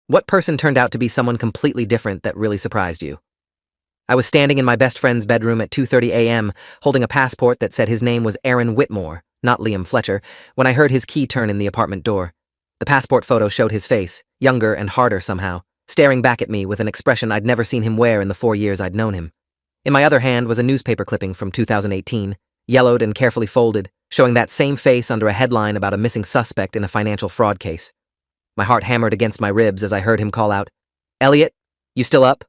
What person turned out to be someone completely different that really surprised you? I was standing in my best friend's bedroom at 2:30 a.m., holding a passport that said his name was Aaron Whitmore, not Liam Fletcher, when I heard his key turn in the apartment door. The passport photo showed his face, younger and harder somehow, staring back at me with an expression I'd never seen him wear in the 4 years I'd known him. In my other hand was a newspaper clipping from 2018, yellowed and carefully folded, showing that same face under a headline about a missing suspect in a financial fraud case. My heart hammered against my ribs as I heard him call out, "Elliot, you still up?"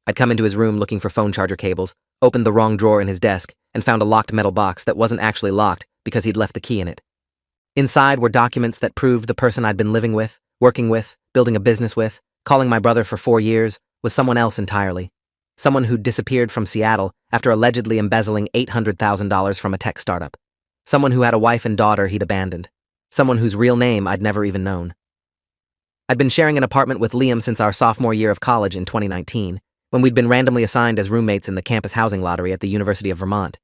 I'd come into his room looking for phone charger cables, opened the wrong drawer in his desk, and found a locked metal box that wasn't actually locked because he'd left the key in it. Inside were documents that proved the person I'd been living with, working with, building a business with, calling my brother for 4 years, was someone else entirely. Someone who'd disappeared from Seattle after allegedly embezzling $800,000 from a tech startup. Someone who had a wife and daughter he'd abandoned. Someone whose real name I'd never even known. I'd been sharing an apartment with Liam since our sophomore year of college in 2019, when we'd been randomly assigned as roommates in the campus housing lottery at the University of Vermont.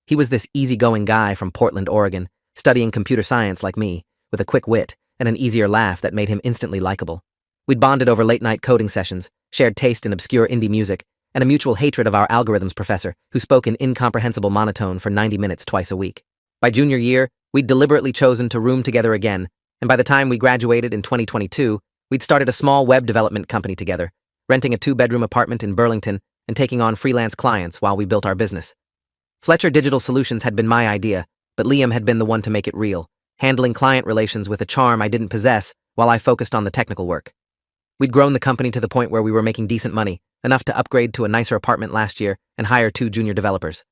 He was this easygoing guy from Portland, Oregon, studying computer science like me, with a quick wit and an easier laugh that made him instantly likable. We'd bonded over late-night coding sessions, shared taste in obscure indie music, and a mutual hatred of our algorithms professor, who spoke in incomprehensible monotone for 90 minutes twice a week. By junior year, we'd deliberately chosen to room together again, and by the time we graduated in 2022, we'd started a small web development company together, renting a 2-bedroom apartment in Burlington and taking on freelance clients while we built our business. Fletcher Digital Solutions had been my idea, but Liam had been the one to make it real, handling client relations with a charm I didn't possess while I focused on the technical work. We'd grown the company to the point where we were making decent money, enough to upgrade to a nicer apartment last year and hire 2 junior developers.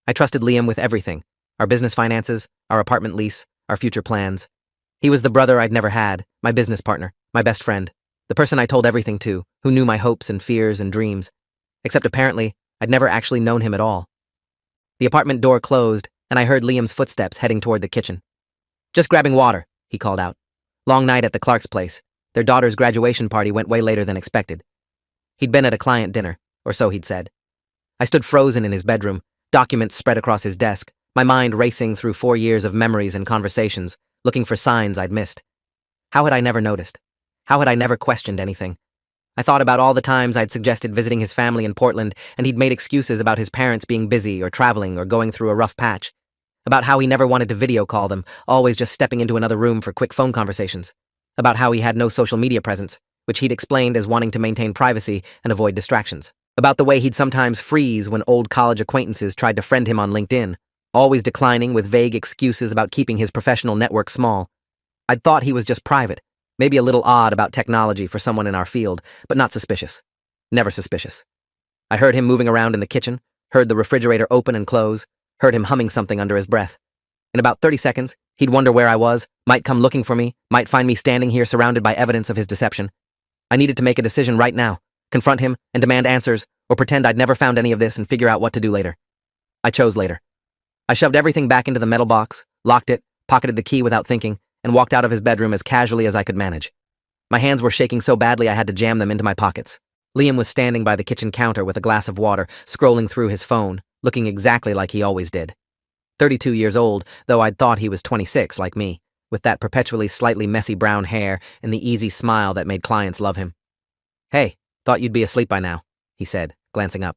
I trusted Liam with everything: our business finances, our apartment lease, our future plans. He was the brother I'd never had, my business partner, my best friend, the person I told everything to, who knew my hopes and fears and dreams. Except apparently, I'd never actually known him at all. The apartment door closed, and I heard Liam's footsteps heading toward the kitchen. "Just grabbing water," he called out. Long night at the Clark's place. Their daughter's graduation party went way later than expected. He'd been at a client dinner, or so he'd said. I stood frozen in his bedroom, documents spread across his desk, my mind racing through 4 years of memories and conversations, looking for signs I'd missed. How had I never noticed? How had I never questioned anything? I thought about all the times I'd suggested visiting his family in Portland, and he'd made excuses about his parents being busy or traveling or going through a rough patch. About how he never wanted to video call them, always just stepping into another room for quick phone conversations. About how he had no social media presence, which he'd explained as wanting to maintain privacy and avoid distractions. About the way he'd sometimes freeze when old college acquaintances tried to friend him on LinkedIn, always declining with vague excuses about keeping his professional network small. I'd thought he was just private, maybe a little odd about technology for someone in our field, but not suspicious. Never suspicious. I heard him moving around in the kitchen, heard the refrigerator open and close, heard him humming something under his breath. In about 30 seconds, he'd wonder where I was, might come looking for me, might find me standing here surrounded by evidence of his deception. I needed to make a decision right now, confront him and demand answers, or pretend I'd never found any of this and figure out what to do later. I chose later. I shoved everything back into the metal box, locked it, pocketed the key without thinking, and walked out of his bedroom as casually as I could manage. My hands were shaking so badly I had to jam them into my pockets. Liam was standing by the kitchen counter with a glass of water, scrolling through his phone, looking exactly like he always did. 32 years old, though I'd thought he was 26 like me, with that perpetually slightly messy brown hair and the easy smile that made clients love him. "Hey, thought you'd be asleep by now," he said, glancing up.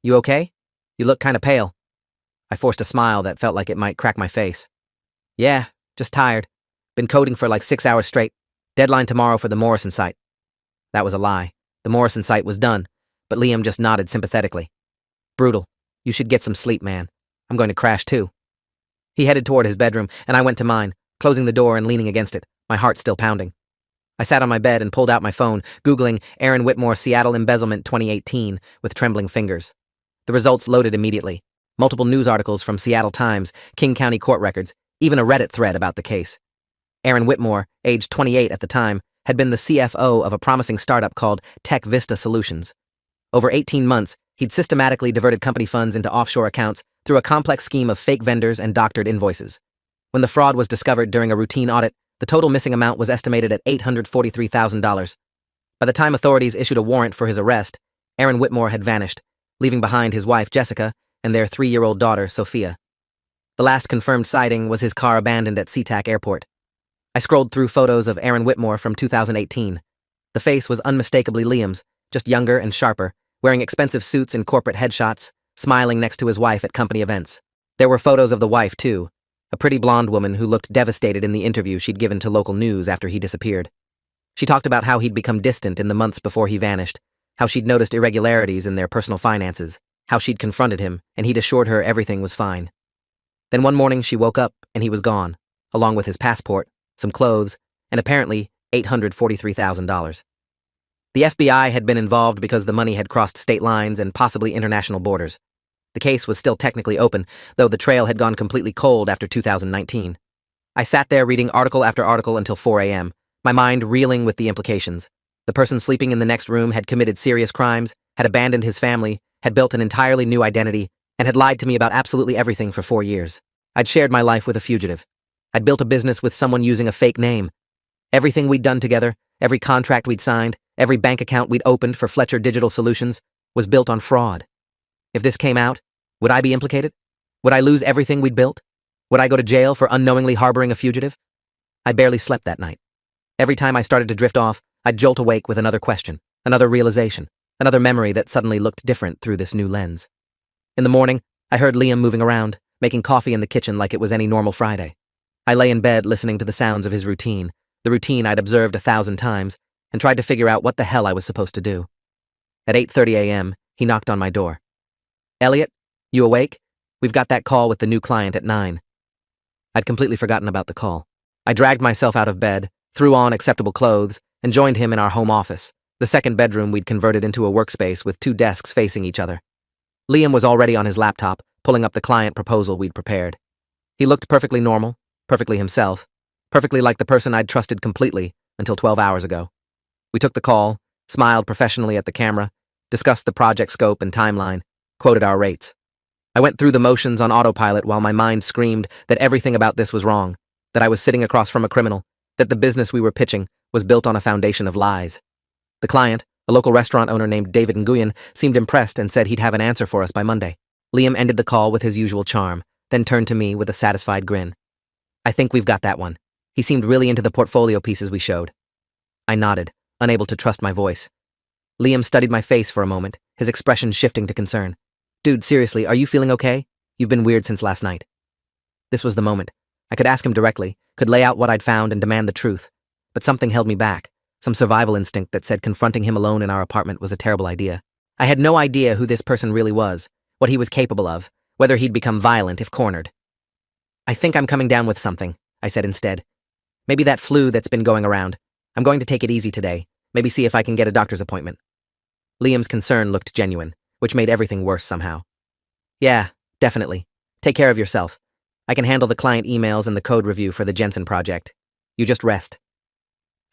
"You okay? You look kinda pale." I forced a smile that felt like it might crack my face. "Yeah, just tired. Been coding for like 6 hours straight. Deadline tomorrow for the Morrison site." That was a lie. The Morrison site was done, but Liam just nodded sympathetically. "Brutal. You should get some sleep, man. I'm going to crash too." He headed toward his bedroom, and I went to mine, closing the door and leaning against it, my heart still pounding. I sat on my bed and pulled out my phone, Googling Aaron Whitmore Seattle Embezzlement 2018 with trembling fingers. The results loaded immediately. Multiple news articles from Seattle Times, King County court records, even a Reddit thread about the case. Aaron Whitmore, aged 28 at the time, had been the CFO of a promising startup called Tech Vista Solutions. Over 18 months, he'd systematically diverted company funds into offshore accounts through a complex scheme of fake vendors and doctored invoices. When the fraud was discovered during a routine audit, the total missing amount was estimated at $843,000. By the time authorities issued a warrant for his arrest, Aaron Whitmore had vanished, leaving behind his wife Jessica and their 3-year-old daughter Sophia. The last confirmed sighting was his car abandoned at SeaTac Airport. I scrolled through photos of Aaron Whitmore from 2018. The face was unmistakably Liam's, just younger and sharper, wearing expensive suits and corporate headshots, smiling next to his wife at company events. There were photos of the wife, too, a pretty blonde woman who looked devastated in the interview she'd given to local news after he disappeared. She talked about how he'd become distant in the months before he vanished, how she'd noticed irregularities in their personal finances, how she'd confronted him, and he'd assured her everything was fine. Then one morning she woke up and he was gone, along with his passport, some clothes, and apparently $843,000. The FBI had been involved because the money had crossed state lines and possibly international borders. The case was still technically open, though the trail had gone completely cold after 2019. I sat there reading article after article until 4 a.m., my mind reeling with the implications. The person sleeping in the next room had committed serious crimes, had abandoned his family, had built an entirely new identity, and had lied to me about absolutely everything for 4 years. I'd shared my life with a fugitive. I'd built a business with someone using a fake name. Everything we'd done together, every contract we'd signed, every bank account we'd opened for Fletcher Digital Solutions, was built on fraud. If this came out, would I be implicated? Would I lose everything we'd built? Would I go to jail for unknowingly harboring a fugitive? I barely slept that night. Every time I started to drift off, I'd jolt awake with another question, another realization, another memory that suddenly looked different through this new lens. In the morning, I heard Liam moving around, making coffee in the kitchen like it was any normal Friday. I lay in bed listening to the sounds of his routine, the routine I'd observed 1,000 times, and tried to figure out what the hell I was supposed to do. At 8:30 a.m., he knocked on my door. "Elliot, you awake? We've got that call with the new client at 9. I'd completely forgotten about the call. I dragged myself out of bed, threw on acceptable clothes, and joined him in our home office, the second bedroom we'd converted into a workspace with 2 desks facing each other. Liam was already on his laptop, pulling up the client proposal we'd prepared. He looked perfectly normal, perfectly himself, perfectly like the person I'd trusted completely until 12 hours ago. We took the call, smiled professionally at the camera, discussed the project scope and timeline, quoted our rates. I went through the motions on autopilot while my mind screamed that everything about this was wrong, that I was sitting across from a criminal, that the business we were pitching was built on a foundation of lies. The client, a local restaurant owner named David Nguyen, seemed impressed and said he'd have an answer for us by Monday. Liam ended the call with his usual charm, then turned to me with a satisfied grin. "I think we've got that one." He seemed really into the portfolio pieces we showed. I nodded, unable to trust my voice. Liam studied my face for a moment, his expression shifting to concern. "Dude, seriously, are you feeling okay? You've been weird since last night." This was the moment. I could ask him directly, could lay out what I'd found and demand the truth. But something held me back, some survival instinct that said confronting him alone in our apartment was a terrible idea. I had no idea who this person really was, what he was capable of, whether he'd become violent if cornered. "I think I'm coming down with something," I said instead. "Maybe that flu that's been going around. I'm going to take it easy today, maybe see if I can get a doctor's appointment." Liam's concern looked genuine, which made everything worse somehow. "Yeah, definitely. Take care of yourself. I can handle the client emails and the code review for the Jensen project. You just rest."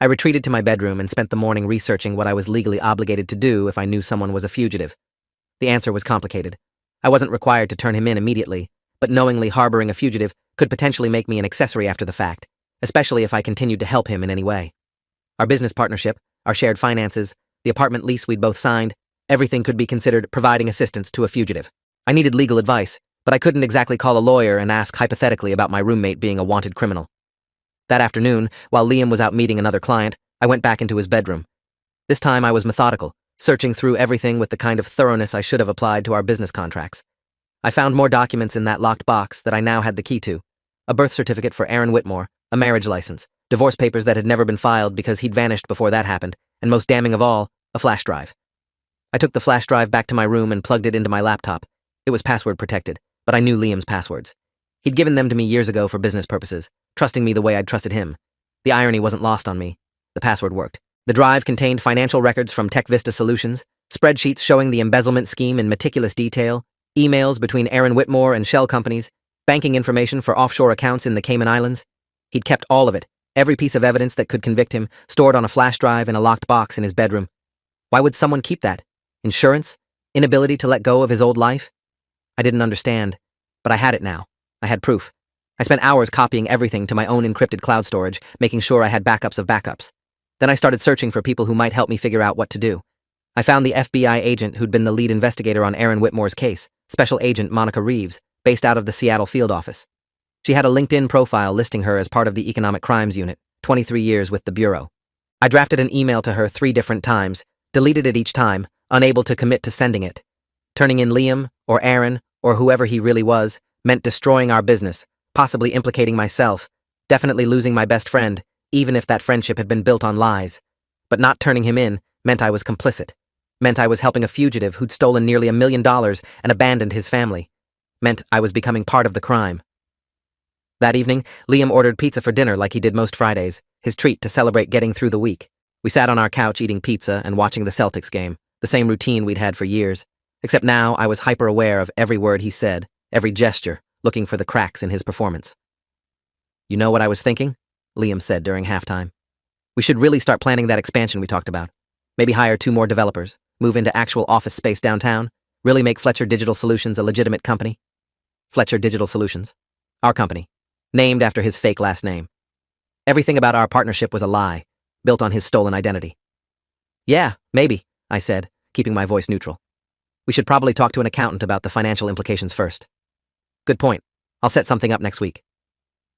I retreated to my bedroom and spent the morning researching what I was legally obligated to do if I knew someone was a fugitive. The answer was complicated. I wasn't required to turn him in immediately, but knowingly harboring a fugitive could potentially make me an accessory after the fact, especially if I continued to help him in any way. Our business partnership, our shared finances, the apartment lease we'd both signed, everything could be considered providing assistance to a fugitive. I needed legal advice, but I couldn't exactly call a lawyer and ask hypothetically about my roommate being a wanted criminal. That afternoon, while Liam was out meeting another client, I went back into his bedroom. This time I was methodical, searching through everything with the kind of thoroughness I should have applied to our business contracts. I found more documents in that locked box that I now had the key to: a birth certificate for Aaron Whitmore, a marriage license, divorce papers that had never been filed because he'd vanished before that happened, and most damning of all, a flash drive. I took the flash drive back to my room and plugged it into my laptop. It was password protected, but I knew Liam's passwords. He'd given them to me years ago for business purposes, trusting me the way I'd trusted him. The irony wasn't lost on me. The password worked. The drive contained financial records from TechVista Solutions, spreadsheets showing the embezzlement scheme in meticulous detail, emails between Aaron Whitmore and shell companies, banking information for offshore accounts in the Cayman Islands. He'd kept all of it, every piece of evidence that could convict him, stored on a flash drive in a locked box in his bedroom. Why would someone keep that? Insurance? Inability to let go of his old life? I didn't understand, but I had it now. I had proof. I spent hours copying everything to my own encrypted cloud storage, making sure I had backups of backups. Then I started searching for people who might help me figure out what to do. I found the FBI agent who'd been the lead investigator on Aaron Whitmore's case, Special Agent Monica Reeves, based out of the Seattle field office. She had a LinkedIn profile listing her as part of the Economic Crimes Unit, 23 years with the Bureau. I drafted an email to her 3 different times, deleted it each time, unable to commit to sending it. Turning in Liam, or Aaron, or whoever he really was, meant destroying our business, possibly implicating myself, definitely losing my best friend, even if that friendship had been built on lies. But not turning him in meant I was complicit. Meant I was helping a fugitive who'd stolen nearly $1 million and abandoned his family. Meant I was becoming part of the crime. That evening, Liam ordered pizza for dinner like he did most Fridays, his treat to celebrate getting through the week. We sat on our couch eating pizza and watching the Celtics game, the same routine we'd had for years. Except now I was hyper-aware of every word he said, every gesture, looking for the cracks in his performance. "You know what I was thinking?" Liam said during halftime. "We should really start planning that expansion we talked about. Maybe hire 2 more developers, move into actual office space downtown, really make Fletcher Digital Solutions a legitimate company." Fletcher Digital Solutions. Our company. Named after his fake last name. Everything about our partnership was a lie, built on his stolen identity. "Yeah, maybe," I said, keeping my voice neutral. "We should probably talk to an accountant about the financial implications first." "Good point. I'll set something up next week."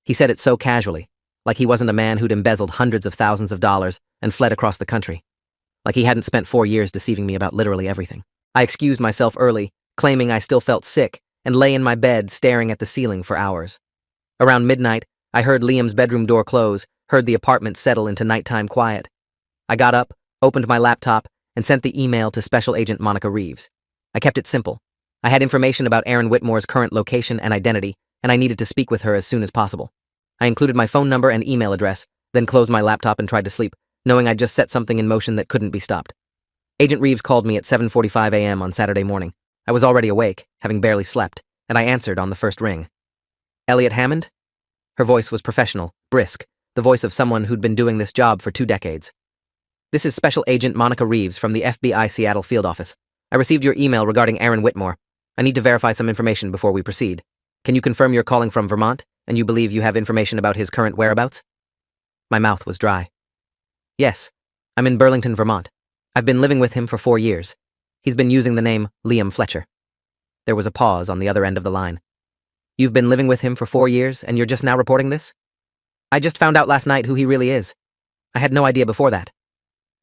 He said it so casually, like he wasn't a man who'd embezzled hundreds of thousands of dollars and fled across the country. Like he hadn't spent 4 years deceiving me about literally everything. I excused myself early, claiming I still felt sick, and lay in my bed staring at the ceiling for hours. Around midnight, I heard Liam's bedroom door close, heard the apartment settle into nighttime quiet. I got up, opened my laptop, and sent the email to Special Agent Monica Reeves. I kept it simple. I had information about Aaron Whitmore's current location and identity, and I needed to speak with her as soon as possible. I included my phone number and email address, then closed my laptop and tried to sleep, knowing I'd just set something in motion that couldn't be stopped. Agent Reeves called me at 7:45 a.m. on Saturday morning. I was already awake, having barely slept, and I answered on the first ring. "Elliot Hammond?" Her voice was professional, brisk, the voice of someone who'd been doing this job for 2 decades. "This is Special Agent Monica Reeves from the FBI Seattle Field Office. I received your email regarding Aaron Whitmore. I need to verify some information before we proceed. Can you confirm you're calling from Vermont, and you believe you have information about his current whereabouts?" My mouth was dry. "Yes, I'm in Burlington, Vermont. I've been living with him for 4 years. He's been using the name Liam Fletcher." There was a pause on the other end of the line. "You've been living with him for 4 years, and you're just now reporting this?" "I just found out last night who he really is. I had no idea before that."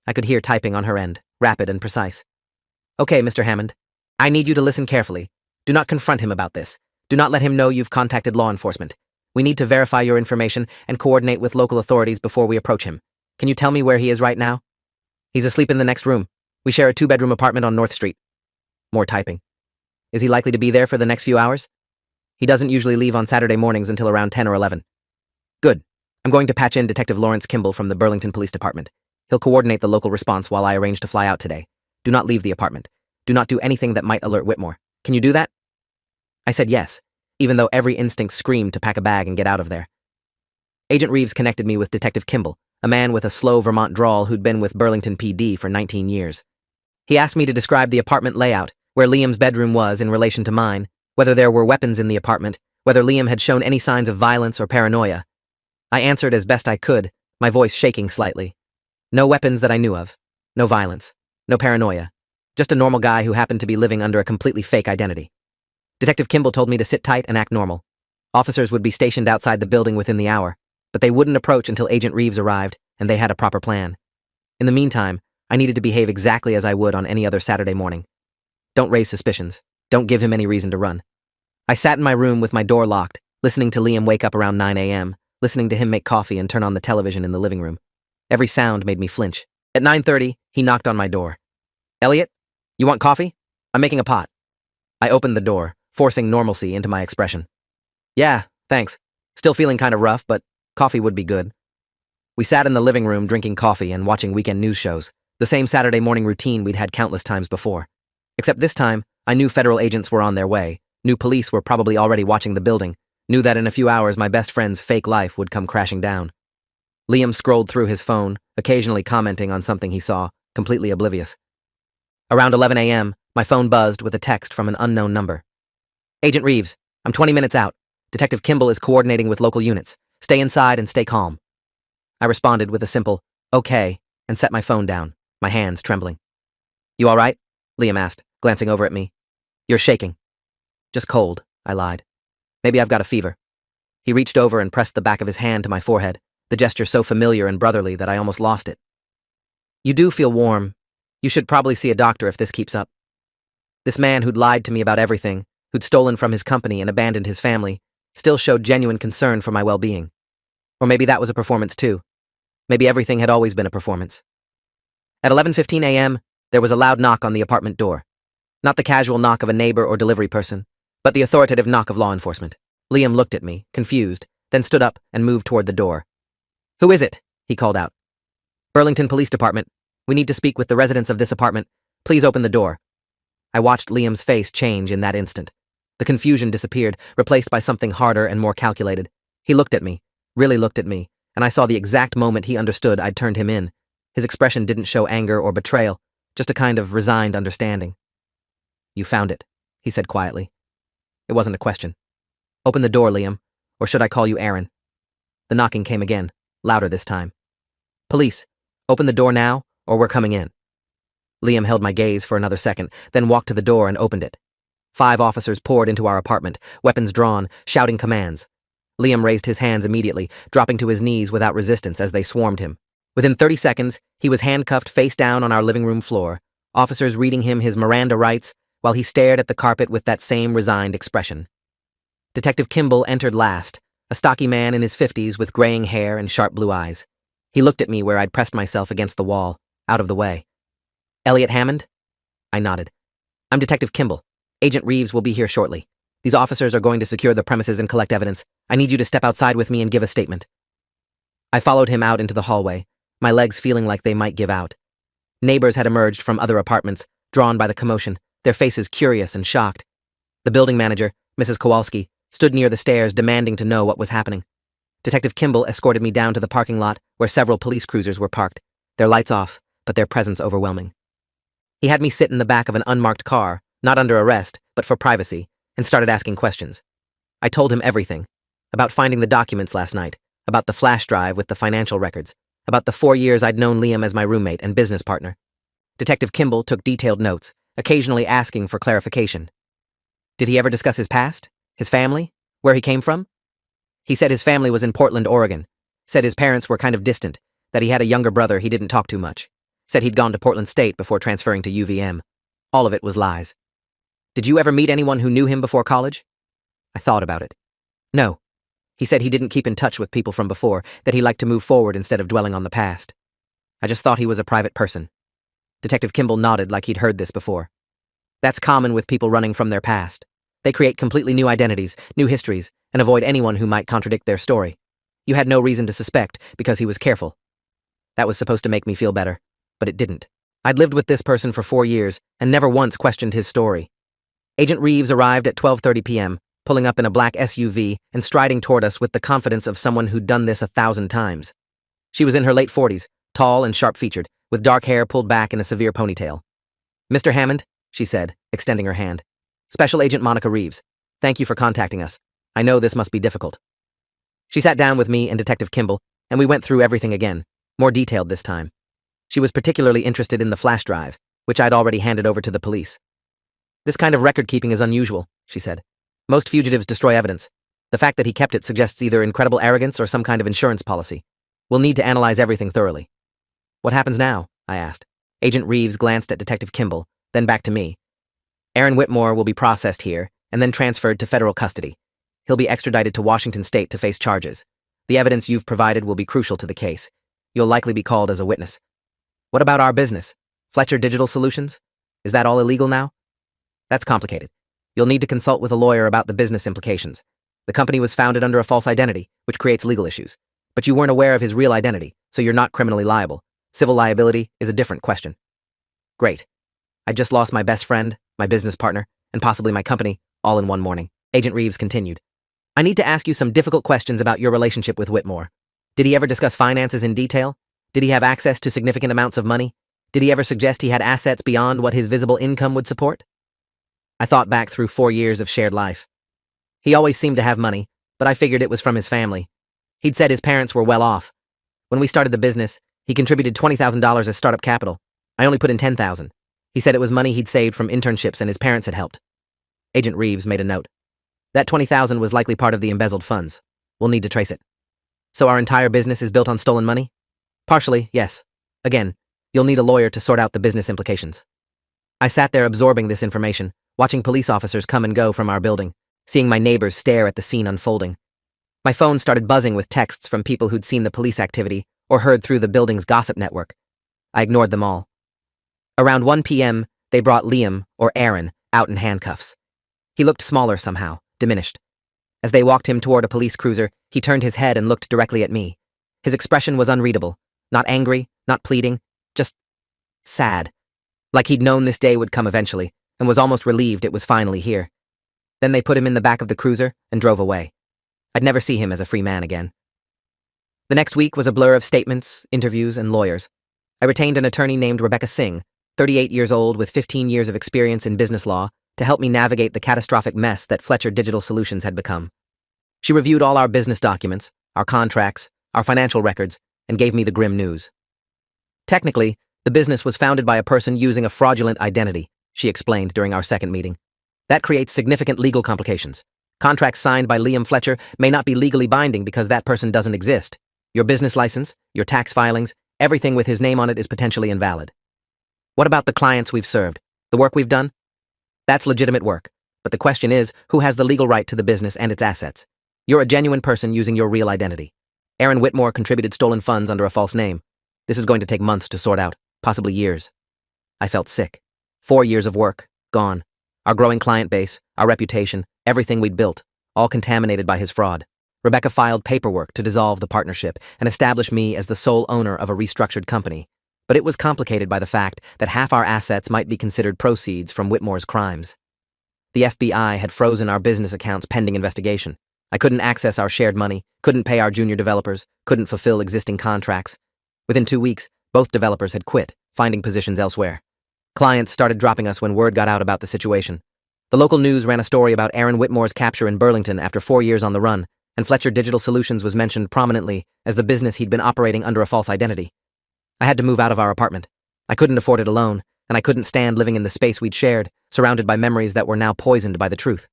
I could hear typing on her end, rapid and precise. "Okay, Mr. Hammond. I need you to listen carefully. Do not confront him about this. Do not let him know you've contacted law enforcement. We need to verify your information and coordinate with local authorities before we approach him. Can you tell me where he is right now?" "He's asleep in the next room. We share a 2-bedroom apartment on North Street." More typing. "Is he likely to be there for the next few hours?" "He doesn't usually leave on Saturday mornings until around 10 or 11. "Good. I'm going to patch in Detective Lawrence Kimball from the Burlington Police Department. He'll coordinate the local response while I arrange to fly out today. Do not leave the apartment. Do not do anything that might alert Whitmore. Can you do that?" I said yes, even though every instinct screamed to pack a bag and get out of there. Agent Reeves connected me with Detective Kimball, a man with a slow Vermont drawl who'd been with Burlington PD for 19 years. He asked me to describe the apartment layout, where Liam's bedroom was in relation to mine, whether there were weapons in the apartment, whether Liam had shown any signs of violence or paranoia. I answered as best I could, my voice shaking slightly. No weapons that I knew of. No violence. No paranoia. Just a normal guy who happened to be living under a completely fake identity. Detective Kimball told me to sit tight and act normal. Officers would be stationed outside the building within the hour, but they wouldn't approach until Agent Reeves arrived, and they had a proper plan. In the meantime, I needed to behave exactly as I would on any other Saturday morning. Don't raise suspicions. Don't give him any reason to run. I sat in my room with my door locked, listening to Liam wake up around 9 a.m., listening to him make coffee and turn on the television in the living room. Every sound made me flinch. At 9:30, he knocked on my door. "Elliot, you want coffee? I'm making a pot." I opened the door, forcing normalcy into my expression. "Yeah, thanks. Still feeling kind of rough, but coffee would be good." We sat in the living room drinking coffee and watching weekend news shows, the same Saturday morning routine we'd had countless times before. Except this time, I knew federal agents were on their way, knew police were probably already watching the building, knew that in a few hours my best friend's fake life would come crashing down. Liam scrolled through his phone, occasionally commenting on something he saw, completely oblivious. Around 11 a.m., my phone buzzed with a text from an unknown number. "Agent Reeves, I'm 20 minutes out. Detective Kimball is coordinating with local units. Stay inside and stay calm." I responded with a simple, "Okay," and set my phone down, my hands trembling. "You all right?" Liam asked, glancing over at me. "You're shaking." "Just cold," I lied. "Maybe I've got a fever." He reached over and pressed the back of his hand to my forehead, the gesture so familiar and brotherly that I almost lost it. You do feel warm. You should probably see a doctor if this keeps up. This man who'd lied to me about everything, who'd stolen from his company and abandoned his family, still showed genuine concern for my well-being. Or maybe that was a performance too. Maybe everything had always been a performance. At 11:15 a.m., there was a loud knock on the apartment door. Not the casual knock of a neighbor or delivery person, but the authoritative knock of law enforcement. Liam looked at me, confused, then stood up and moved toward the door. "Who is it?" he called out. "Burlington Police Department. We need to speak with the residents of this apartment. Please open the door." I watched Liam's face change in that instant. The confusion disappeared, replaced by something harder and more calculated. He looked at me, really looked at me, and I saw the exact moment he understood I'd turned him in. His expression didn't show anger or betrayal, just a kind of resigned understanding. "You found it," he said quietly. It wasn't a question. "Open the door, Liam, or should I call you Aaron?" The knocking came again, louder this time. "Police, open the door now, or we're coming in." Liam held my gaze for another second, then walked to the door and opened it. 5 officers poured into our apartment, weapons drawn, shouting commands. Liam raised his hands immediately, dropping to his knees without resistance as they swarmed him. Within 30 seconds, he was handcuffed face down on our living room floor, officers reading him his Miranda rights while he stared at the carpet with that same resigned expression. Detective Kimball entered last, a stocky man in his 50s with graying hair and sharp blue eyes. He looked at me where I'd pressed myself against the wall, out of the way. "Elliot Hammond?" I nodded. "I'm Detective Kimball. Agent Reeves will be here shortly. These officers are going to secure the premises and collect evidence. I need you to step outside with me and give a statement." I followed him out into the hallway, my legs feeling like they might give out. Neighbors had emerged from other apartments, drawn by the commotion, their faces curious and shocked. The building manager, Mrs. Kowalski, stood near the stairs demanding to know what was happening. Detective Kimball escorted me down to the parking lot where several police cruisers were parked, their lights off, but their presence overwhelming. He had me sit in the back of an unmarked car, not under arrest, but for privacy, and started asking questions. I told him everything. About finding the documents last night, about the flash drive with the financial records, about the 4 years I'd known Liam as my roommate and business partner. Detective Kimball took detailed notes, occasionally asking for clarification. Did he ever discuss his past? His family? Where he came from? He said his family was in Portland, Oregon. Said his parents were kind of distant, that he had a younger brother he didn't talk too much. Said he'd gone to Portland State before transferring to UVM. All of it was lies. Did you ever meet anyone who knew him before college? I thought about it. No. He said he didn't keep in touch with people from before, that he liked to move forward instead of dwelling on the past. I just thought he was a private person. Detective Kimball nodded like he'd heard this before. That's common with people running from their past. They create completely new identities, new histories, and avoid anyone who might contradict their story. You had no reason to suspect because he was careful. That was supposed to make me feel better, but it didn't. I'd lived with this person for 4 years and never once questioned his story. Agent Reeves arrived at 12:30 p.m., pulling up in a black SUV and striding toward us with the confidence of someone who'd done this 1,000 times. She was in her late 40s, tall and sharp-featured, with dark hair pulled back in a severe ponytail. "Mr. Hammond," she said, extending her hand. "Special Agent Monica Reeves. Thank you for contacting us. I know this must be difficult." She sat down with me and Detective Kimball, and we went through everything again, more detailed this time. She was particularly interested in the flash drive, which I'd already handed over to the police. "This kind of record-keeping is unusual," she said. "Most fugitives destroy evidence. The fact that he kept it suggests either incredible arrogance or some kind of insurance policy. We'll need to analyze everything thoroughly." "What happens now?" I asked. Agent Reeves glanced at Detective Kimball, then back to me. "Aaron Whitmore will be processed here and then transferred to federal custody. He'll be extradited to Washington State to face charges. The evidence you've provided will be crucial to the case. You'll likely be called as a witness." "What about our business? Fletcher Digital Solutions? Is that all illegal now?" "That's complicated. You'll need to consult with a lawyer about the business implications. The company was founded under a false identity, which creates legal issues. But you weren't aware of his real identity, so you're not criminally liable. Civil liability is a different question." "Great. I just lost my best friend, my business partner, and possibly my company, all in one morning." Agent Reeves continued. "I need to ask you some difficult questions about your relationship with Whitmore. Did he ever discuss finances in detail? Did he have access to significant amounts of money? Did he ever suggest he had assets beyond what his visible income would support?" I thought back through 4 years of shared life. He always seemed to have money, but I figured it was from his family. He'd said his parents were well off. When we started the business, he contributed $20,000 as startup capital. I only put in $10,000. He said it was money he'd saved from internships and his parents had helped. Agent Reeves made a note. "That $20,000 was likely part of the embezzled funds. We'll need to trace it." "So our entire business is built on stolen money?" "Partially, yes. Again, You'll need a lawyer to sort out the business implications. I sat there absorbing this information, watching police officers come and go from our building, seeing my neighbors stare at the scene unfolding. My phone started buzzing with texts from people who'd seen the police activity or heard through the building's gossip network. I ignored them all. Around 1 p.m., they brought Liam, or Aaron, out in handcuffs. He looked smaller somehow, diminished. As they walked him toward a police cruiser, he turned his head and looked directly at me. His expression was unreadable. Not angry, not pleading, just sad. Like he'd known this day would come eventually, and was almost relieved it was finally here. Then they put him in the back of the cruiser and drove away. I'd never see him as a free man again. The next week was a blur of statements, interviews, and lawyers. I retained an attorney named Rebecca Singh, 38 years old with 15 years of experience in business law, to help me navigate the catastrophic mess that Fletcher Digital Solutions had become. She reviewed all our business documents, our contracts, our financial records, and gave me the grim news. Technically, the business was founded by a person using a fraudulent identity, she explained during our second meeting. That creates significant legal complications. Contracts signed by Liam Fletcher may not be legally binding because that person doesn't exist. Your business license, your tax filings, everything with his name on it is potentially invalid. What about the clients we've served? The work we've done? That's legitimate work, but the question is, who has the legal right to the business and its assets? You're a genuine person using your real identity. Aaron Whitmore contributed stolen funds under a false name. This is going to take months to sort out, possibly years. I felt sick. 4 years of work, gone. Our growing client base, our reputation, everything we'd built, all contaminated by his fraud. Rebecca filed paperwork to dissolve the partnership and establish me as the sole owner of a restructured company. But it was complicated by the fact that half our assets might be considered proceeds from Whitmore's crimes. The FBI had frozen our business accounts pending investigation. I couldn't access our shared money, couldn't pay our junior developers, couldn't fulfill existing contracts. Within 2 weeks, both developers had quit, finding positions elsewhere. Clients started dropping us when word got out about the situation. The local news ran a story about Aaron Whitmore's capture in Burlington after 4 years on the run, and Fletcher Digital Solutions was mentioned prominently as the business he'd been operating under a false identity. I had to move out of our apartment. I couldn't afford it alone, and I couldn't stand living in the space we'd shared, surrounded by memories that were now poisoned by the truth.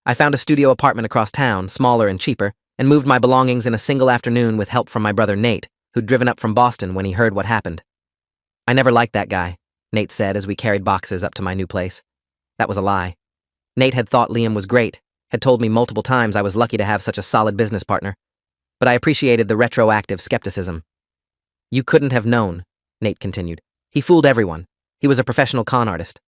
I found a studio apartment across town, smaller and cheaper, and moved my belongings in a single afternoon with help from my brother Nate, who'd driven up from Boston when he heard what happened. I never liked that guy, Nate said as we carried boxes up to my new place. That was a lie. Nate had thought Liam was great, had told me multiple times I was lucky to have such a solid business partner. But I appreciated the retroactive skepticism. You couldn't have known, Nate continued. He fooled everyone. He was a professional con artist.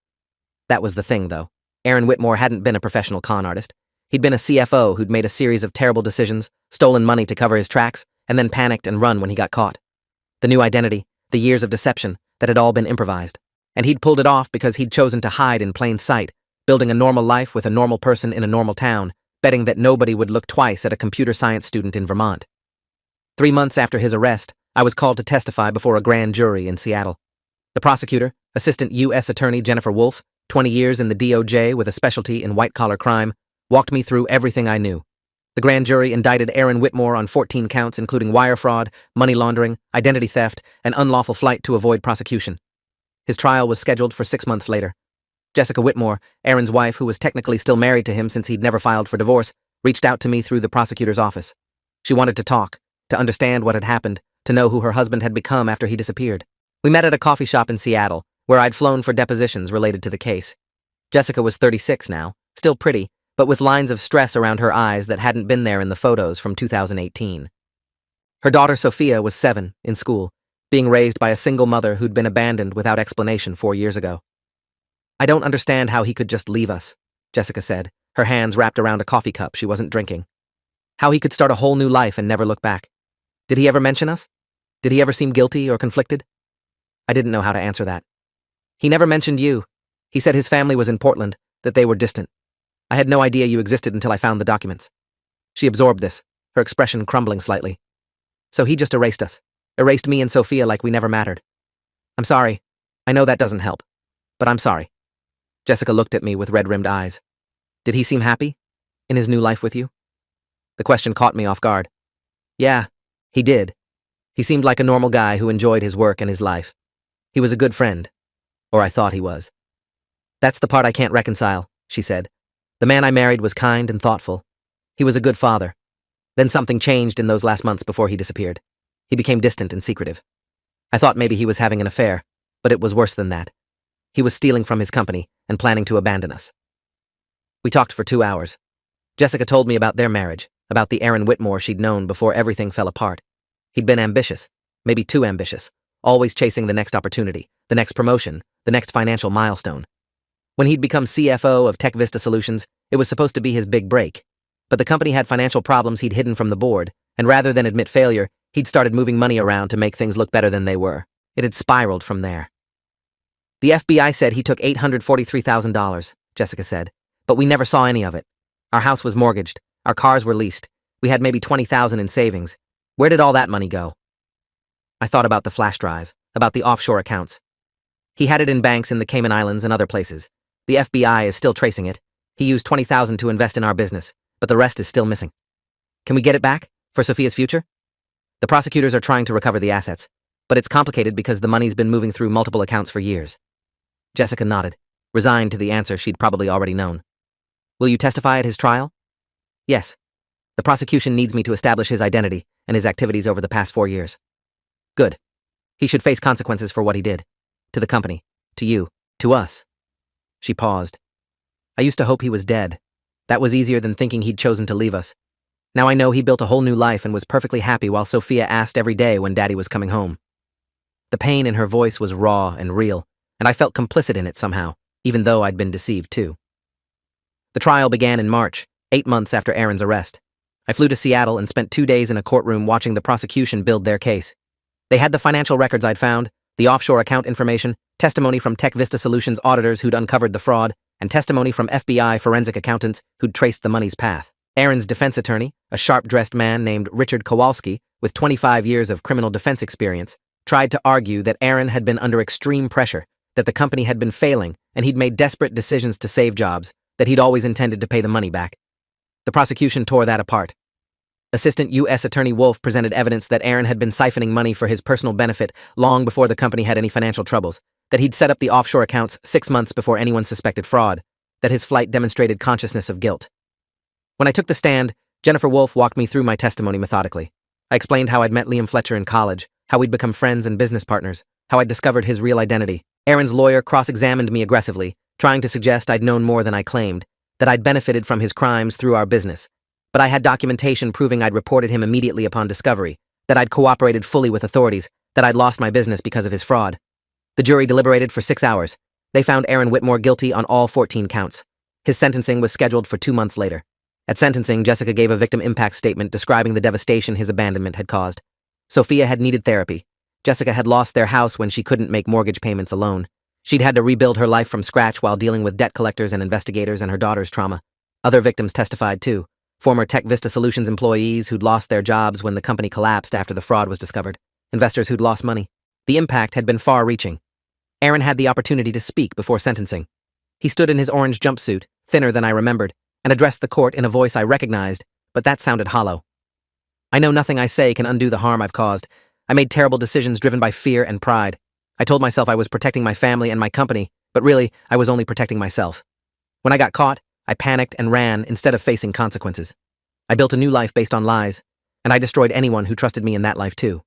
That was the thing, though. Aaron Whitmore hadn't been a professional con artist. He'd been a CFO who'd made a series of terrible decisions, stolen money to cover his tracks, and then panicked and run when he got caught. The new identity, the years of deception, that had all been improvised. And he'd pulled it off because he'd chosen to hide in plain sight, building a normal life with a normal person in a normal town, betting that nobody would look twice at a computer science student in Vermont. 3 months after his arrest, I was called to testify before a grand jury in Seattle. The prosecutor, Assistant U.S. Attorney Jennifer Wolf, 20 years in the DOJ with a specialty in white-collar crime, walked me through everything I knew. The grand jury indicted Aaron Whitmore on 14 counts including wire fraud, money laundering, identity theft, and unlawful flight to avoid prosecution. His trial was scheduled for 6 months later. Jessica Whitmore, Aaron's wife, who was technically still married to him since he'd never filed for divorce, reached out to me through the prosecutor's office. She wanted to talk, to understand what had happened, to know who her husband had become after he disappeared. We met at a coffee shop in Seattle, where I'd flown for depositions related to the case. Jessica was 36 now, still pretty, but with lines of stress around her eyes that hadn't been there in the photos from 2018. Her daughter Sophia was 7, in school, being raised by a single mother who'd been abandoned without explanation 4 years ago. I don't understand how he could just leave us, Jessica said, her hands wrapped around a coffee cup she wasn't drinking. How he could start a whole new life and never look back. Did he ever mention us? Did he ever seem guilty or conflicted? I didn't know how to answer that. He never mentioned you. He said his family was in Portland, that they were distant. I had no idea you existed until I found the documents. She absorbed this, her expression crumbling slightly. So he just erased us. Erased me and Sophia like we never mattered. I'm sorry. I know that doesn't help. But I'm sorry. Jessica looked at me with red-rimmed eyes. Did he seem happy? In his new life with you? The question caught me off guard. Yeah, he did. He seemed like a normal guy who enjoyed his work and his life. He was a good friend. Or I thought he was. That's the part I can't reconcile, she said. The man I married was kind and thoughtful. He was a good father. Then something changed in those last months before he disappeared. He became distant and secretive. I thought maybe he was having an affair, but it was worse than that. He was stealing from his company and planning to abandon us. We talked for 2 hours. Jessica told me about their marriage, about the Aaron Whitmore she'd known before everything fell apart. He'd been ambitious, maybe too ambitious, always chasing the next opportunity, the next promotion, the next financial milestone. When he'd become CFO of Tech Vista Solutions, it was supposed to be his big break. But the company had financial problems he'd hidden from the board, and rather than admit failure, he'd started moving money around to make things look better than they were. It had spiraled from there. The FBI said he took $843,000, Jessica said, but we never saw any of it. Our house was mortgaged, our cars were leased, we had maybe $20,000 in savings. Where did all that money go? I thought about the flash drive, about the offshore accounts. He had it in banks in the Cayman Islands and other places. The FBI is still tracing it. He used $20,000 to invest in our business, but the rest is still missing. Can we get it back, for Sophia's future? The prosecutors are trying to recover the assets, but it's complicated because the money's been moving through multiple accounts for years. Jessica nodded, resigned to the answer she'd probably already known. Will you testify at his trial? Yes. The prosecution needs me to establish his identity and his activities over the past 4 years. Good. He should face consequences for what he did. To the company, to you, to us. She paused. I used to hope he was dead. That was easier than thinking he'd chosen to leave us. Now I know he built a whole new life and was perfectly happy while Sophia asked every day when Daddy was coming home. The pain in her voice was raw and real, and I felt complicit in it somehow, even though I'd been deceived too. The trial began in March, 8 months after Aaron's arrest. I flew to Seattle and spent 2 days in a courtroom watching the prosecution build their case. They had the financial records I'd found, the offshore account information, testimony from Tech Vista Solutions auditors who'd uncovered the fraud, and testimony from FBI forensic accountants who'd traced the money's path. Aaron's defense attorney, a sharp-dressed man named Richard Kowalski, with 25 years of criminal defense experience, tried to argue that Aaron had been under extreme pressure, that the company had been failing, and he'd made desperate decisions to save jobs, that he'd always intended to pay the money back. The prosecution tore that apart. Assistant U.S. Attorney Wolf presented evidence that Aaron had been siphoning money for his personal benefit long before the company had any financial troubles, that he'd set up the offshore accounts 6 months before anyone suspected fraud, that his flight demonstrated consciousness of guilt. When I took the stand, Jennifer Wolf walked me through my testimony methodically. I explained how I'd met Liam Fletcher in college, how we'd become friends and business partners, how I'd discovered his real identity. Aaron's lawyer cross-examined me aggressively, trying to suggest I'd known more than I claimed, that I'd benefited from his crimes through our business. But I had documentation proving I'd reported him immediately upon discovery, that I'd cooperated fully with authorities, that I'd lost my business because of his fraud. The jury deliberated for 6 hours. They found Aaron Whitmore guilty on all 14 counts. His sentencing was scheduled for 2 months later. At sentencing, Jessica gave a victim impact statement describing the devastation his abandonment had caused. Sophia had needed therapy. Jessica had lost their house when she couldn't make mortgage payments alone. She'd had to rebuild her life from scratch while dealing with debt collectors and investigators and her daughter's trauma. Other victims testified too. Former Tech Vista Solutions employees who'd lost their jobs when the company collapsed after the fraud was discovered. Investors who'd lost money. The impact had been far-reaching. Aaron had the opportunity to speak before sentencing. He stood in his orange jumpsuit, thinner than I remembered, and addressed the court in a voice I recognized, but that sounded hollow. I know nothing I say can undo the harm I've caused. I made terrible decisions driven by fear and pride. I told myself I was protecting my family and my company, but really, I was only protecting myself. When I got caught, I panicked and ran instead of facing consequences. I built a new life based on lies, and I destroyed anyone who trusted me in that life too.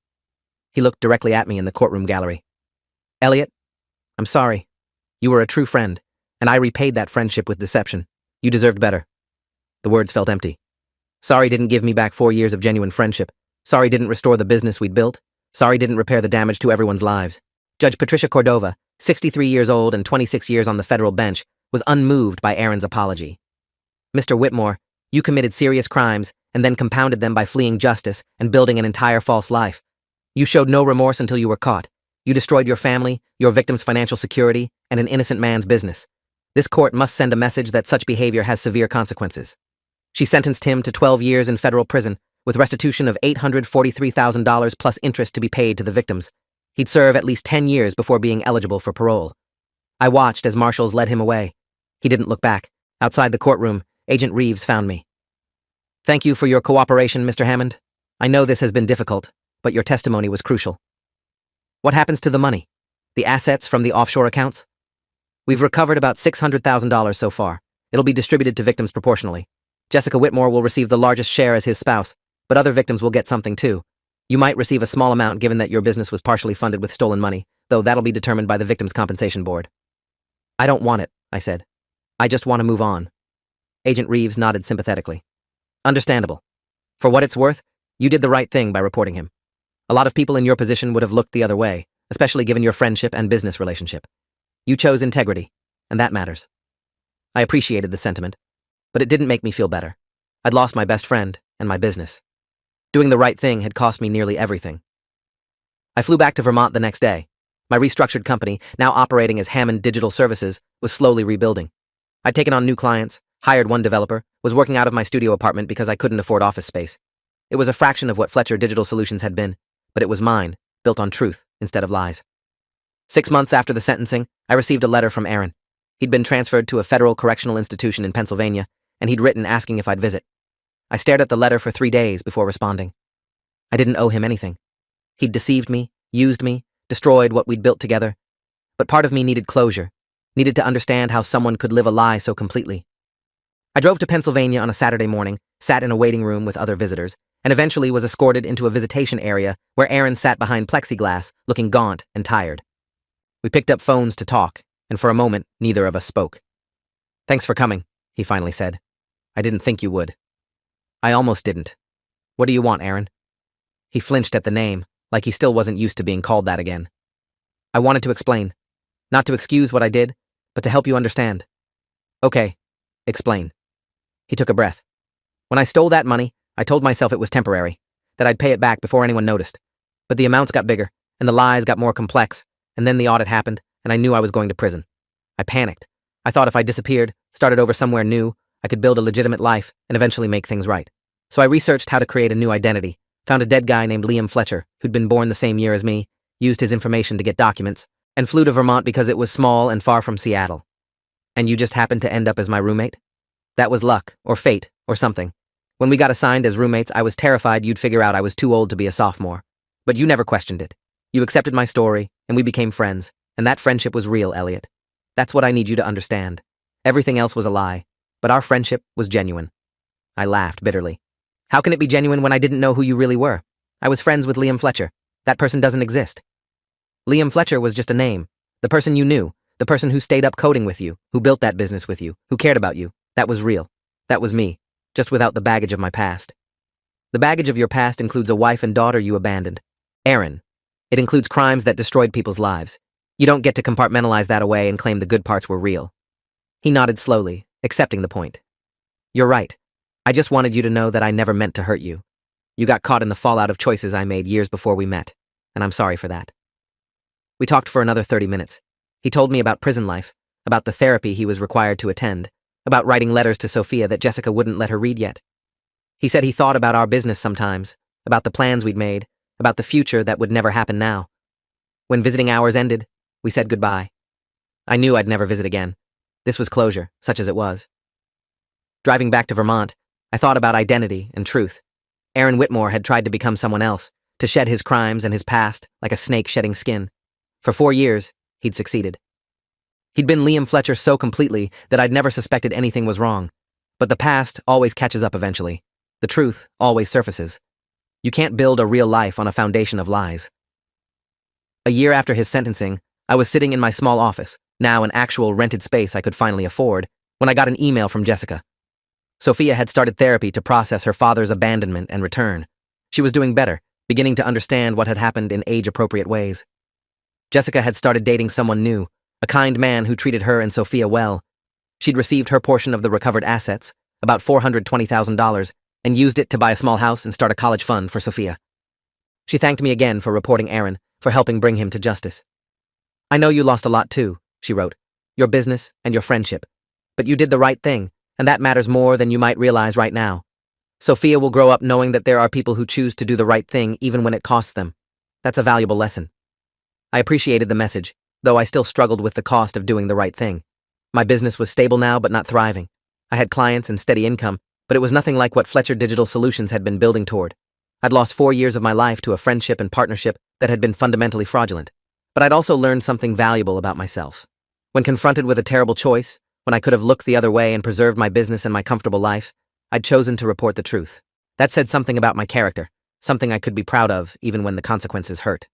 He looked directly at me in the courtroom gallery. Elliot, I'm sorry. You were a true friend, and I repaid that friendship with deception. You deserved better. The words felt empty. Sorry didn't give me back 4 years of genuine friendship. Sorry didn't restore the business we'd built. Sorry didn't repair the damage to everyone's lives. Judge Patricia Cordova, 63 years old and 26 years on the federal bench, was unmoved by Aaron's apology. Mr. Whitmore, you committed serious crimes and then compounded them by fleeing justice and building an entire false life. You showed no remorse until you were caught. You destroyed your family, your victim's financial security, and an innocent man's business. This court must send a message that such behavior has severe consequences. She sentenced him to 12 years in federal prison, with restitution of $843,000 plus interest to be paid to the victims. He'd serve at least 10 years before being eligible for parole. I watched as marshals led him away. He didn't look back. Outside the courtroom, Agent Reeves found me. Thank you for your cooperation, Mr. Hammond. I know this has been difficult, but your testimony was crucial. What happens to the money? The assets from the offshore accounts? We've recovered about $600,000 so far. It'll be distributed to victims proportionally. Jessica Whitmore will receive the largest share as his spouse, but other victims will get something too. You might receive a small amount given that your business was partially funded with stolen money, though that'll be determined by the victim's compensation board. I don't want it, I said. I just want to move on. Agent Reeves nodded sympathetically. Understandable. For what it's worth, you did the right thing by reporting him. A lot of people in your position would have looked the other way, especially given your friendship and business relationship. You chose integrity, and that matters. I appreciated the sentiment, but it didn't make me feel better. I'd lost my best friend and my business. Doing the right thing had cost me nearly everything. I flew back to Vermont the next day. My restructured company, now operating as Hammond Digital Services, was slowly rebuilding. I'd taken on new clients, hired one developer, was working out of my studio apartment because I couldn't afford office space. It was a fraction of what Fletcher Digital Solutions had been, but it was mine, built on truth instead of lies. 6 months after the sentencing, I received a letter from Aaron. He'd been transferred to a federal correctional institution in Pennsylvania, and he'd written asking if I'd visit. I stared at the letter for 3 days before responding. I didn't owe him anything. He'd deceived me, used me, destroyed what we'd built together. But part of me needed closure, needed to understand how someone could live a lie so completely. I drove to Pennsylvania on a Saturday morning, sat in a waiting room with other visitors, and eventually was escorted into a visitation area where Aaron sat behind plexiglass, looking gaunt and tired. We picked up phones to talk, and for a moment, neither of us spoke. "Thanks for coming," he finally said. "I didn't think you would." I almost didn't. "What do you want, Aaron?" He flinched at the name, like he still wasn't used to being called that again. I wanted to explain. Not to excuse what I did, but to help you understand. "Okay, explain." He took a breath. "When I stole that money, I told myself it was temporary, that I'd pay it back before anyone noticed. But the amounts got bigger, and the lies got more complex, and then the audit happened, and I knew I was going to prison. I panicked. I thought if I disappeared, started over somewhere new, I could build a legitimate life and eventually make things right. So I researched how to create a new identity, found a dead guy named Liam Fletcher, who'd been born the same year as me, used his information to get documents, and flew to Vermont because it was small and far from Seattle. And you just happened to end up as my roommate? That was luck, or fate, or something. When we got assigned as roommates, I was terrified you'd figure out I was too old to be a sophomore. But you never questioned it. You accepted my story, and we became friends, and that friendship was real, Elliot. That's what I need you to understand. Everything else was a lie, but our friendship was genuine." I laughed bitterly. "How can it be genuine when I didn't know who you really were? I was friends with Liam Fletcher. That person doesn't exist." "Liam Fletcher was just a name. The person you knew, the person who stayed up coding with you, who built that business with you, who cared about you. That was real. That was me, just without the baggage of my past. The baggage of your past includes a wife and daughter you abandoned. Aaron. It includes crimes that destroyed people's lives. You don't get to compartmentalize that away and claim the good parts were real." He nodded slowly, accepting the point. "You're right. I just wanted you to know that I never meant to hurt you. You got caught in the fallout of choices I made years before we met, and I'm sorry for that." We talked for another 30 minutes. He told me about prison life, about the therapy he was required to attend, about writing letters to Sophia that Jessica wouldn't let her read yet. He said he thought about our business sometimes, about the plans we'd made, about the future that would never happen now. When visiting hours ended, we said goodbye. I knew I'd never visit again. This was closure, such as it was. Driving back to Vermont, I thought about identity and truth. Aaron Whitmore had tried to become someone else, to shed his crimes and his past like a snake shedding skin. For 4 years, he'd succeeded. He'd been Liam Fletcher so completely that I'd never suspected anything was wrong. But the past always catches up eventually. The truth always surfaces. You can't build a real life on a foundation of lies. A year after his sentencing, I was sitting in my small office, now an actual rented space I could finally afford, when I got an email from Jessica. Sophia had started therapy to process her father's abandonment and return. She was doing better, beginning to understand what had happened in age-appropriate ways. Jessica had started dating someone new, a kind man who treated her and Sophia well. She'd received her portion of the recovered assets, about $420,000, and used it to buy a small house and start a college fund for Sophia. She thanked me again for reporting Aaron, for helping bring him to justice. "I know you lost a lot too," she wrote, "your business and your friendship. But you did the right thing, and that matters more than you might realize right now. Sophia will grow up knowing that there are people who choose to do the right thing even when it costs them. That's a valuable lesson." I appreciated the message, though I still struggled with the cost of doing the right thing. My business was stable now but not thriving. I had clients and steady income, but it was nothing like what Fletcher Digital Solutions had been building toward. I'd lost 4 years of my life to a friendship and partnership that had been fundamentally fraudulent. But I'd also learned something valuable about myself. When confronted with a terrible choice, when I could have looked the other way and preserved my business and my comfortable life, I'd chosen to report the truth. That said something about my character, something I could be proud of even when the consequences hurt.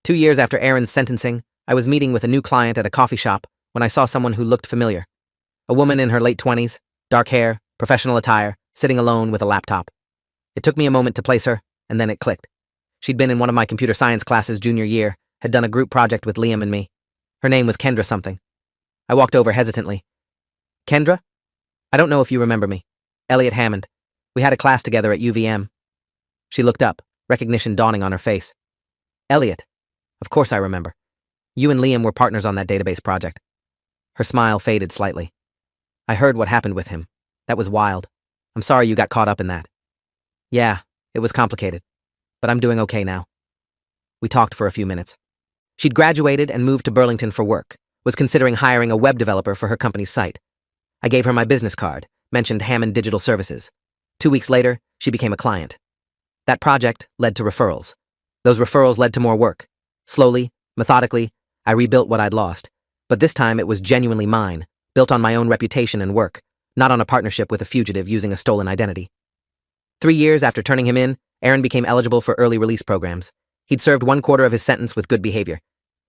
2 years after Aaron's sentencing, I was meeting with a new client at a coffee shop when I saw someone who looked familiar. A woman in her late 20s, dark hair, professional attire, sitting alone with a laptop. It took me a moment to place her, and then it clicked. She'd been in one of my computer science classes junior year, had done a group project with Liam and me. Her name was Kendra something. I walked over hesitantly. Kendra? I don't know if you remember me. Elliot Hammond. We had a class together at UVM. She looked up, recognition dawning on her face. Elliot. Of course I remember. You and Liam were partners on that database project. Her smile faded slightly. I heard what happened with him. That was wild. I'm sorry you got caught up in that. Yeah, it was complicated. But I'm doing okay now. We talked for a few minutes. She'd graduated and moved to Burlington for work, was considering hiring a web developer for her company's site. I gave her my business card, mentioned Hammond Digital Services. 2 weeks later, she became a client. That project led to referrals. Those referrals led to more work. Slowly, methodically, I rebuilt what I'd lost. But this time it was genuinely mine, built on my own reputation and work, not on a partnership with a fugitive using a stolen identity. 3 years after turning him in, Aaron became eligible for early release programs. He'd served 1/4 of his sentence with good behavior.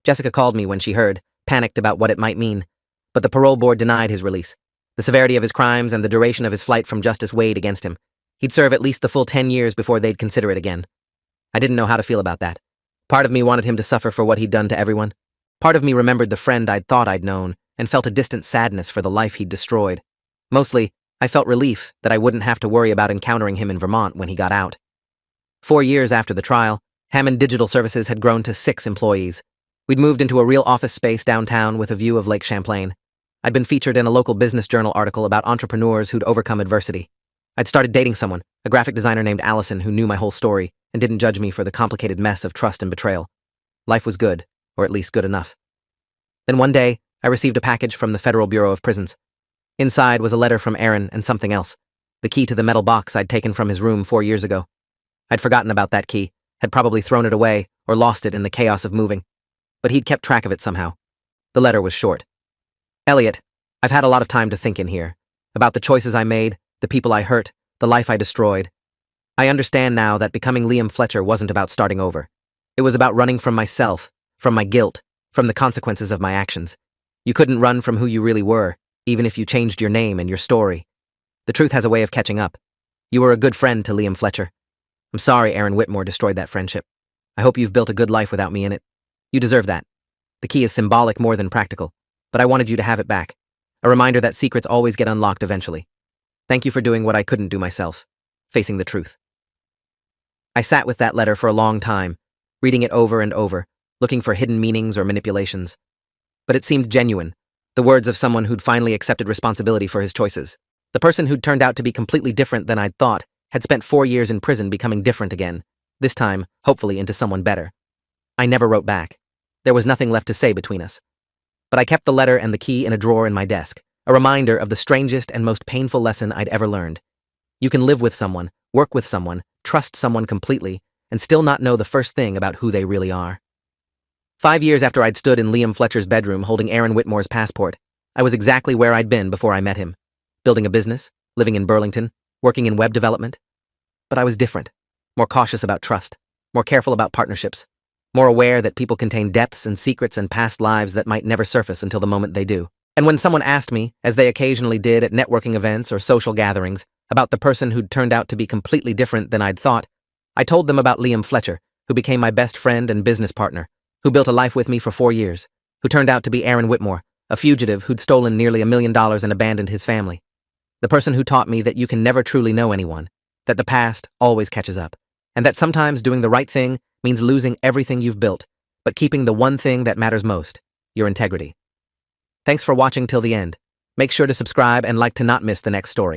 Jessica called me when she heard, panicked about what it might mean. But the parole board denied his release. The severity of his crimes and the duration of his flight from justice weighed against him. He'd serve at least the full 10 years before they'd consider it again. I didn't know how to feel about that. Part of me wanted him to suffer for what he'd done to everyone. Part of me remembered the friend I'd thought I'd known and felt a distant sadness for the life he'd destroyed. Mostly, I felt relief that I wouldn't have to worry about encountering him in Vermont when he got out. 4 years after the trial, Hammond Digital Services had grown to 6 employees. We'd moved into a real office space downtown with a view of Lake Champlain. I'd been featured in a local business journal article about entrepreneurs who'd overcome adversity. I'd started dating someone, a graphic designer named Allison who knew my whole story and didn't judge me for the complicated mess of trust and betrayal. Life was good, or at least good enough. Then one day, I received a package from the Federal Bureau of Prisons. Inside was a letter from Aaron and something else, the key to the metal box I'd taken from his room 4 years ago. I'd forgotten about that key, had probably thrown it away or lost it in the chaos of moving. But he'd kept track of it somehow. The letter was short. Elliot, I've had a lot of time to think in here, about the choices I made, the people I hurt, the life I destroyed. I understand now that becoming Liam Fletcher wasn't about starting over. It was about running from myself, from my guilt, from the consequences of my actions. You couldn't run from who you really were, even if you changed your name and your story. The truth has a way of catching up. You were a good friend to Liam Fletcher. I'm sorry Aaron Whitmore destroyed that friendship. I hope you've built a good life without me in it. You deserve that. The key is symbolic more than practical, but I wanted you to have it back. A reminder that secrets always get unlocked eventually. Thank you for doing what I couldn't do myself, facing the truth. I sat with that letter for a long time, reading it over and over, looking for hidden meanings or manipulations. But it seemed genuine, the words of someone who'd finally accepted responsibility for his choices. The person who'd turned out to be completely different than I'd thought had spent 4 years in prison becoming different again, this time, hopefully, into someone better. I never wrote back. There was nothing left to say between us. But I kept the letter and the key in a drawer in my desk, a reminder of the strangest and most painful lesson I'd ever learned. You can live with someone, work with someone, trust someone completely, and still not know the first thing about who they really are. 5 years after I'd stood in Liam Fletcher's bedroom holding Aaron Whitmore's passport, I was exactly where I'd been before I met him. Building a business, living in Burlington, working in web development. But I was different, more cautious about trust, more careful about partnerships, more aware that people contain depths and secrets and past lives that might never surface until the moment they do. And when someone asked me, as they occasionally did at networking events or social gatherings, about the person who'd turned out to be completely different than I'd thought, I told them about Liam Fletcher, who became my best friend and business partner, who built a life with me for 4 years, who turned out to be Aaron Whitmore, a fugitive who'd stolen nearly $1 million and abandoned his family. The person who taught me that you can never truly know anyone, that the past always catches up, and that sometimes doing the right thing means losing everything you've built, but keeping the one thing that matters most, your integrity. Thanks for watching till the end. Make sure to subscribe and like to not miss the next story.